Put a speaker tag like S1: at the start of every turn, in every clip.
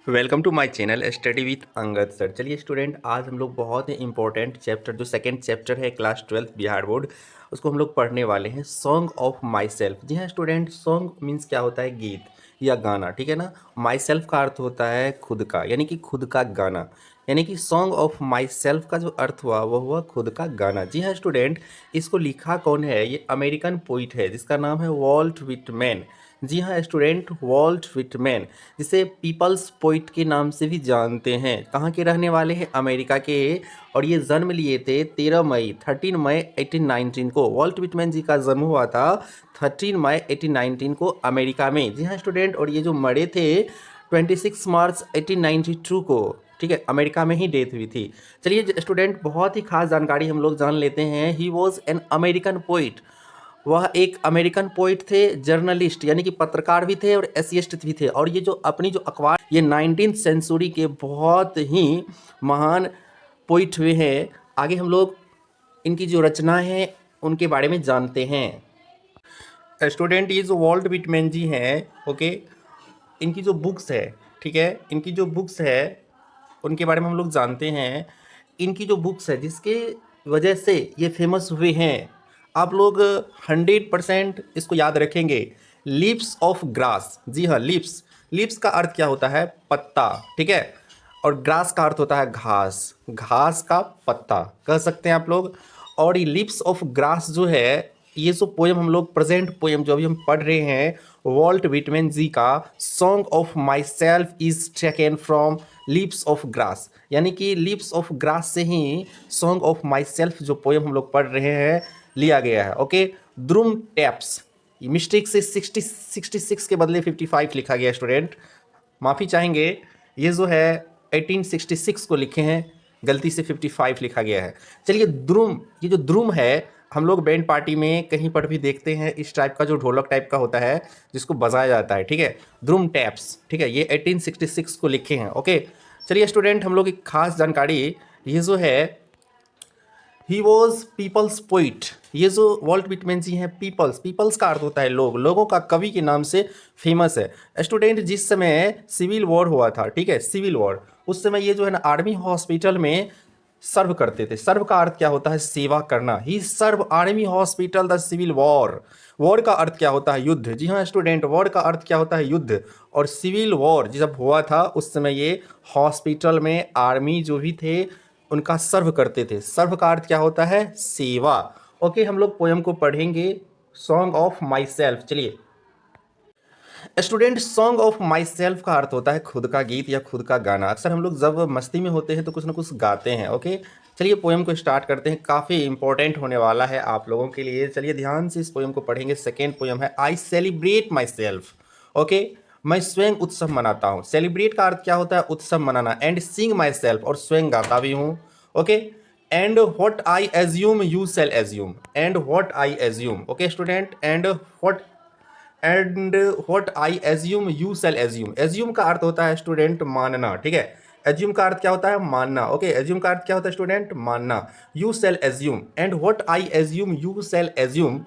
S1: Welcome to my channel study with Angad sir. चलिए student, आज हम लोग बहुत ही इंपॉर्टेंट चैप्टर जो सेकंड चैप्टर है क्लास 12 बिहार बोर्ड, उसको हम लोग पढ़ने वाले हैं। Song of myself. जी हाँ स्टूडेंट, सॉन्ग मीन्स क्या होता है? गीत या गाना, ठीक है ना। माई सेल्फ का अर्थ होता है खुद का, यानी कि खुद का गाना। यानी कि सॉन्ग ऑफ माई सेल्फ का जो अर्थ हुआ वो हुआ खुद का गाना। जी हाँ स्टूडेंट, इसको लिखा कौन है? ये अमेरिकन पोइट है जिसका नाम है वॉल्ट व्हिटमैन। जी हाँ स्टूडेंट, वॉल्ट व्हिटमैन, जिसे पीपल्स पोइट के नाम से भी जानते हैं। कहाँ के रहने वाले हैं? अमेरिका के। और ये जन्म लिए थे 13 मई 1819 को। वॉल्ट व्हिटमैन जी का जन्म हुआ था 13 मई 1819 को अमेरिका में। जी हाँ स्टूडेंट, और ये जो मरे थे 26 मार्च 1892 को, ठीक है, अमेरिका में ही डेथ हुई थी। चलिए स्टूडेंट, बहुत ही खास जानकारी हम लोग जान लेते हैं। He was an American poet. वह एक अमेरिकन पोइट थे, जर्नलिस्ट यानी कि पत्रकार भी थे और एसेइस्ट भी थे। और ये जो अपनी जो अखबार, ये 19th सेंचुरी के बहुत ही महान पोइट हुए हैं। आगे हम लोग इनकी जो रचना है उनके बारे में जानते हैं। स्टूडेंट, ये जो वॉल्ट व्हिटमैन जी हैं, ओके, इनकी जो बुक्स है, ठीक है, इनकी जो बुक्स है उनके बारे में हम लोग जानते हैं। इनकी जो बुक्स है जिसके वजह से ये फेमस हुए हैं, आप लोग 100% इसको याद रखेंगे। Leaves of grass. जी हाँ, लीव्स। लीव्स का अर्थ क्या होता है? पत्ता, ठीक है। और ग्रास का अर्थ होता है घास। घास का पत्ता कह सकते हैं आप लोग। और ये लीव्स ऑफ ग्रास जो है, ये जो पोएम हम लोग, प्रेजेंट पोएम जो अभी हम पढ़ रहे हैं वॉल्ट व्हिटमैन जी का, song of my self is taken from leaves of grass. यानी कि लीव्स ऑफ ग्रास से ही सॉन्ग ऑफ माई सेल्फ जो पोएम हम लोग पढ़ रहे हैं लिया गया है। ओके, द्रुम टैप्स। मिस्टेक से 66 के बदले 55 लिखा गया स्टूडेंट, माफ़ी चाहेंगे। ये जो है 1866 को लिखे हैं, गलती से 55 लिखा गया है। चलिए द्रुम, ये जो द्रुम है हम लोग बैंड पार्टी में कहीं पर भी देखते हैं, इस टाइप का जो ढोलक टाइप का होता है जिसको बजाया जाता है, ठीक है, द्रुम टैप्स, ठीक है, ये 1866 को लिखे हैं। ओके, चलिए स्टूडेंट, हम लोग एक खास जानकारी, ये जो है ही वॉज पीपल्स पोइट। ये जो वॉल्ट व्हिटमैन जी हैं, पीपल्स, पीपल्स का अर्थ होता है लोग, लोगों का कवि के नाम से फेमस है। स्टूडेंट, जिस समय सिविल वॉर हुआ था, ठीक है, सिविल वॉर, उस समय ये जो है ना आर्मी हॉस्पिटल में सर्व करते थे। सर्व का अर्थ क्या होता है? सेवा करना। He serve army hospital the civil war. War का अर्थ क्या होता है? युद्ध। जी हाँ स्टूडेंट, वॉर का अर्थ क्या होता है? युद्ध। और सिविल वॉर जब हुआ था उस समय ये हॉस्पिटल में आर्मी जो भी थे उनका सर्व करते थे। सर्व का अर्थ क्या होता है? सेवा। ओके, हम लोग पोएम को पढ़ेंगे, सॉन्ग ऑफ माई सेल्फ। चलिए student, song of my self का अर्थ होता है खुद का गीत या खुद का गाना। अक्सर हम लोग जब मस्ती में होते हैं तो कुछ ना कुछ गाते हैं। ओके, चलिए पोएम को स्टार्ट करते हैं, काफ़ी इंपॉर्टेंट होने वाला है आप लोगों के लिए। चलिए ध्यान से इस पोएम को पढ़ेंगे। सेकेंड पोएम है I celebrate my self. Okay, मैं स्वयं उत्सव मनाता हूँ। सेलिब्रेट का अर्थ क्या होता है? उत्सव मनाना। एंड सिंग माई सेल्फ, और स्वयं गाता भी हूँ। Okay, and what I assume you shall assume. And what I assume, okay student, and what I assume you shall assume. Assume का अर्थ होता है स्टूडेंट मानना, ठीक है। एज्यूम का अर्थ क्या होता है? मानना। ओके, एज्यूम का अर्थ क्या होता है स्टूडेंट? मानना। You shall assume, and what I assume you shall assume.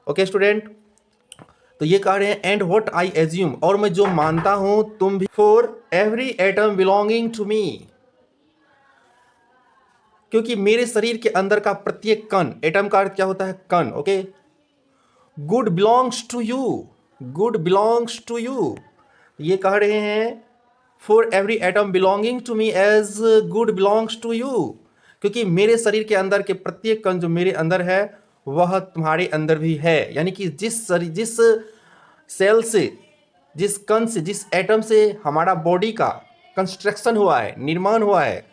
S1: Okay student, तो ये कह रहे हैं एंड व्हाट आई एज्यूम, और मैं जो मानता हूं तुम भी। For every atom belonging to me, क्योंकि मेरे शरीर के अंदर का प्रत्येक कण, एटम का अर्थ क्या होता है? कण। Okay, good belongs to you, good belongs to you, ये कह रहे हैं for every atom belonging to me as good belongs to you, क्योंकि मेरे शरीर के अंदर के प्रत्येक कण जो मेरे अंदर है वह तुम्हारे अंदर भी है। यानी कि जिस सेल से, जिस कण से, जिस एटम से हमारा बॉडी का कंस्ट्रक्शन हुआ है, निर्माण हुआ है,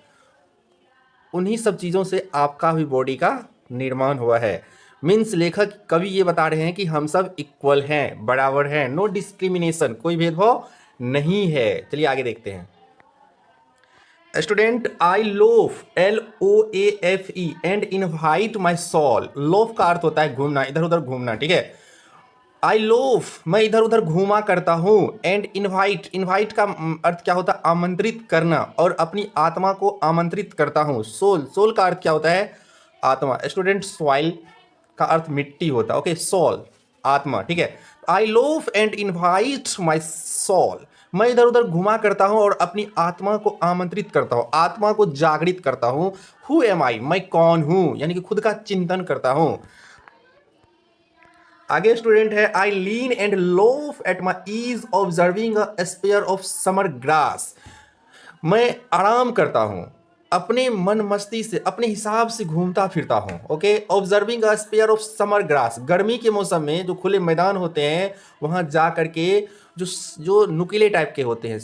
S1: उन्हीं सब चीज़ों से आपका भी बॉडी का निर्माण हुआ है। मीन्स लेखक कवि ये बता रहे हैं कि हम सब इक्वल हैं, बराबर हैं, नो डिस्क्रिमिनेशन, कोई भेदभाव नहीं है। चलिए आगे देखते हैं। Student, I loafe, LOAFE, and invite my soul. Loafe का अर्थ होता है घूमना, इधर उधर घूमना, ठीक है। आई लोफ, मैं इधर उधर घूमा करता हूँ। एंड इनवाइट, इनवाइट का अर्थ क्या होता है? आमंत्रित करना, और अपनी आत्मा को आमंत्रित करता हूँ। सोल, सोल का अर्थ क्या होता है? आत्मा। स्टूडेंट, सॉइल का अर्थ मिट्टी होता है। ओके, सोल, आत्मा, ठीक है। I loaf and invite my soul, मैं इधर उधर घुमा करता हूं और अपनी आत्मा को आमंत्रित करता हूं, आत्मा को जागृत करता हूं। हु एम आई, मैं कौन हूं, यानी कि खुद का चिंतन करता हूं। आगे स्टूडेंट है, I lean and loaf at my ease observing a spear of summer grass. मैं आराम करता हूं, अपने मन मस्ती से अपने हिसाब से घूमता फिरता हूं। Okay, observing a spear of summer grass, गर्मी के मौसम में जो खुले मैदान होते हैं वहां जा करके जो जो नुकीले टाइप के होते हैं,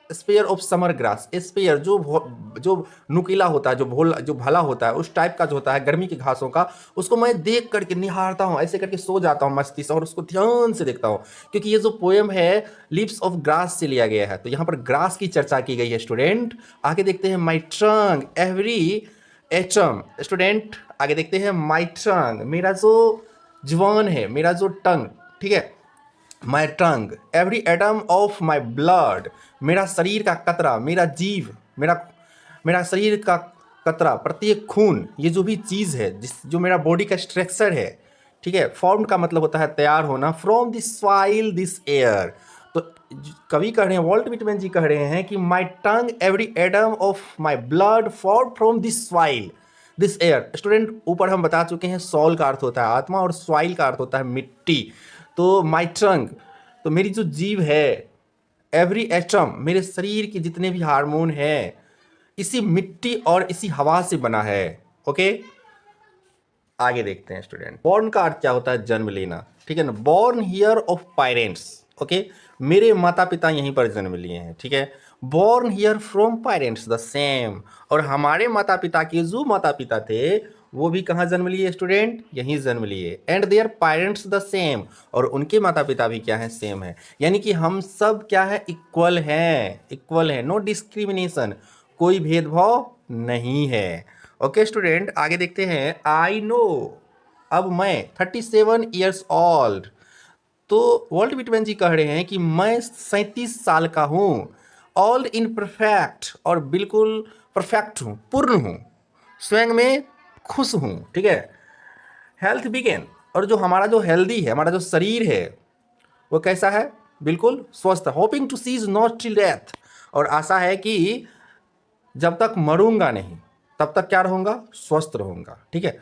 S1: spear of summer grass, spear जो नुकीला होता है, जो भला होता है, उस टाइप का जो होता है गर्मी की घासों का, उसको मैं देख करके निहारता हूँ, ऐसे करके सो जाता हूँ मस्ती से और उसको ध्यान से देखता हूँ। क्योंकि ये जो पोएम है लिप्स ऑफ ग्रास से लिया गया है, तो यहाँ पर ग्रास की चर्चा की गई है स्टूडेंट। आगे देखते हैं, माई ट्रंग एवरी एटम। स्टूडेंट आगे देखते हैं, माई ट्रंग, मेरा जो जुबान है, मेरा जो टंग, ठीक है, my tongue every atom of my blood, मेरा शरीर का कतरा, मेरा जीव, मेरा शरीर का कतरा, प्रत्येक खून, ये जो भी चीज़ है जो मेरा बॉडी का स्ट्रक्चर है, ठीक है, फॉर्म का मतलब होता है तैयार होना, from this soil this air. तो कवि कह रहे हैं, वॉल्ट विटमैन जी कह रहे हैं कि my tongue every atom of my blood form from this soil this air. Student ऊपर हम बता चुके हैं, सॉल का अर्थ होता है आत्मा और सॉइल का अर्थ होता है मिट्टी। तो माई टंग, तो मेरी जो जीव है, एवरी एटम, मेरे शरीर के जितने भी हार्मोन हैं, इसी मिट्टी और इसी हवा से बना है। ओके, आगे देखते हैं स्टूडेंट, बॉर्न का अर्थ क्या होता है, जन्म लेना, ठीक है ना, born here of parents. Okay, मेरे माता पिता यहीं पर जन्म लिए हैं, ठीक है, born here from parents the same, और हमारे माता पिता के जो माता पिता थे वो भी कहाँ जन्म लिए स्टूडेंट, यहीं जन्म लिए, and their parents the same, और उनके माता पिता भी क्या है, सेम है। यानी कि हम सब क्या है, इक्वल हैं, इक्वल है, नो डिस्क्रिमिनेशन, कोई भेदभाव नहीं है। ओके स्टूडेंट, आगे देखते हैं, आई नो, अब मैं 37 ईयर्स ओल्ड, तो वॉल्ट विटमैन जी कह रहे हैं कि मैं 37 साल का हूँ, ऑल इन परफेक्ट, और बिल्कुल परफेक्ट हूँ, पूर्ण हूँ, स्वयं में खुश हूँ, ठीक है, हेल्थ बिगेन, और जो हमारा जो हेल्दी है, हमारा जो शरीर है वो कैसा है, बिल्कुल स्वस्थ, hoping to cease not till death, और आशा है कि जब तक मरूंगा नहीं तब तक क्या रहूँगा, स्वस्थ रहूँगा, ठीक है।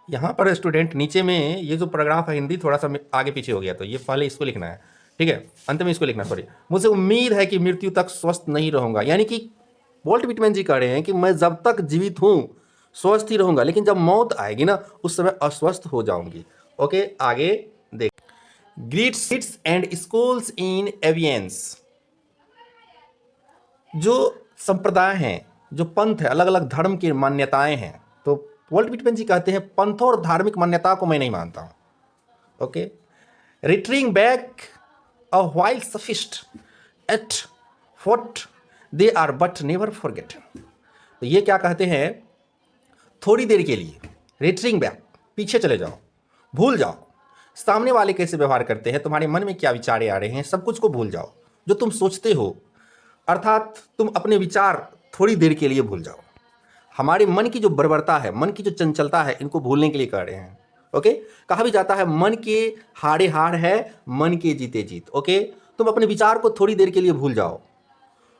S1: यहाँ पर स्टूडेंट नीचे में ये जो पैराग्राफ है हिंदी थोड़ा सा आगे पीछे हो गया, तो ये पहले इसको लिखना है, ठीक है, अंत में इसको लिखना, सॉरी, मुझे उम्मीद है कि मृत्यु तक स्वस्थ नहीं रहूँगा, यानी कि वॉल्ट विटमैन जी कह रहे हैं कि मैं जब तक जीवित हूँ स्वस्थ ही रहूँगा, लेकिन जब मौत आएगी ना उस समय अस्वस्थ हो जाऊँगी। ओके, आगे देख, ग्रिड्स एंड स्कूल्स इन एवियंस, जो संप्रदाय हैं, जो पंथ है, अलग अलग धर्म की मान्यताएं हैं, तो वॉल्ट विटमैन जी कहते हैं पंथों और धार्मिक मान्यता को मैं नहीं मानता हूं। Okay, retiring back a while sufficed at what they are but never forgotten, तो ये क्या कहते हैं, थोड़ी देर के लिए रिटरिंग बैक, पीछे चले जाओ, भूल जाओ सामने वाले कैसे व्यवहार करते हैं, तुम्हारे मन में क्या विचारे आ रहे हैं, सब कुछ को भूल जाओ, जो तुम सोचते हो, अर्थात तुम अपने विचार थोड़ी देर के लिए भूल जाओ। हमारे मन की जो बर्बरता है, मन की जो चंचलता है, इनको भूलने के लिए कह रहे हैं। ओके, कहा भी जाता है मन के हारे हार है, मन के जीते जीत। ओके, तुम अपने विचार को थोड़ी देर के लिए भूल जाओ,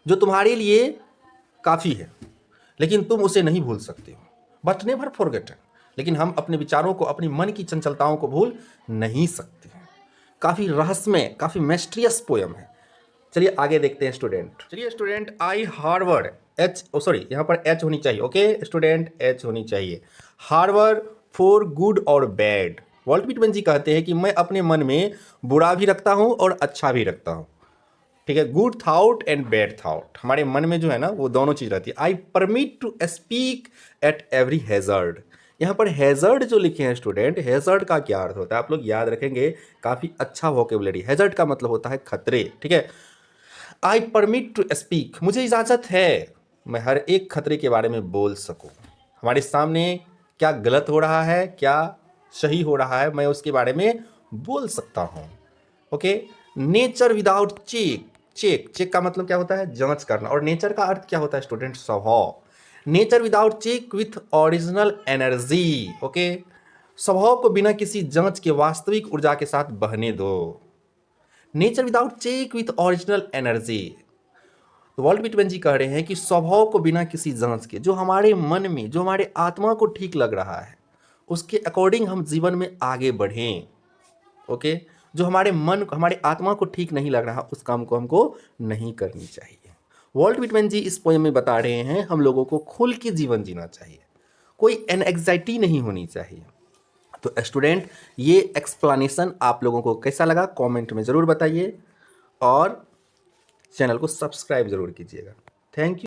S1: जो तुम्हारे लिए काफ़ी है, लेकिन तुम उसे नहीं भूल सकते हो, बट नेवर फॉरगेटन, लेकिन हम अपने विचारों को, अपनी मन की चंचलताओं को भूल नहीं सकते हैं। काफ़ी रहस्यमय, काफ़ी मिस्टीरियस पोयम है। चलिए आगे देखते हैं स्टूडेंट, चलिए स्टूडेंट, आई हार्वर्ड एच, सॉरी यहाँ पर एच होनी चाहिए, ओके स्टूडेंट, एच होनी चाहिए, हार्वर्ड फॉर गुड और बैड। वॉल्ट विटमैन जी कहते हैं कि मैं अपने मन में बुरा भी रखता हूँ और अच्छा भी रखता हूँ, ठीक है, good thought and bad thought, हमारे मन में जो है ना वो दोनों चीज़ रहती है। I permit to speak at every hazard, यहाँ पर हैजर्ड जो लिखे हैं स्टूडेंट, हैजर्ड का क्या अर्थ होता है आप लोग याद रखेंगे, काफ़ी अच्छा वोकेबुलरी, हैजर्ड का मतलब होता है खतरे, ठीक है। आई परमिट टू स्पीक, मुझे इजाज़त है मैं हर एक खतरे के बारे में बोल सकूं, हमारे सामने क्या गलत हो रहा है, क्या सही हो रहा है, मैं उसके बारे में बोल सकता हूं। Okay, nature without check, check का मतलब क्या होता है, जांच करना, और नेचर का अर्थ क्या होता है स्टूडेंट, स्वभाव, nature without check with original energy. Okay, स्वभाव को बिना किसी जांच के वास्तविक ऊर्जा के साथ बहने दो, nature without check with original energy, तो वॉल्ट व्हिटमैन जी कह रहे हैं कि स्वभाव को बिना किसी जांच के, जो हमारे मन में, जो हमारे आत्मा को ठीक लग रहा है, उसके अकॉर्डिंग हम जीवन में आगे बढ़ें। ओके, जो हमारे मन, हमारे आत्मा को ठीक नहीं लग रहा, उस काम को हमको नहीं करनी चाहिए। वॉल्ट व्हिटमैन जी इस पोएम में बता रहे हैं हम लोगों को खुल के जीवन जीना चाहिए, कोई एंग्जाइटी नहीं होनी चाहिए। तो स्टूडेंट, ये एक्सप्लेनेशन आप लोगों को कैसा लगा कमेंट में ज़रूर बताइए और चैनल को सब्सक्राइब ज़रूर कीजिएगा। Thank you.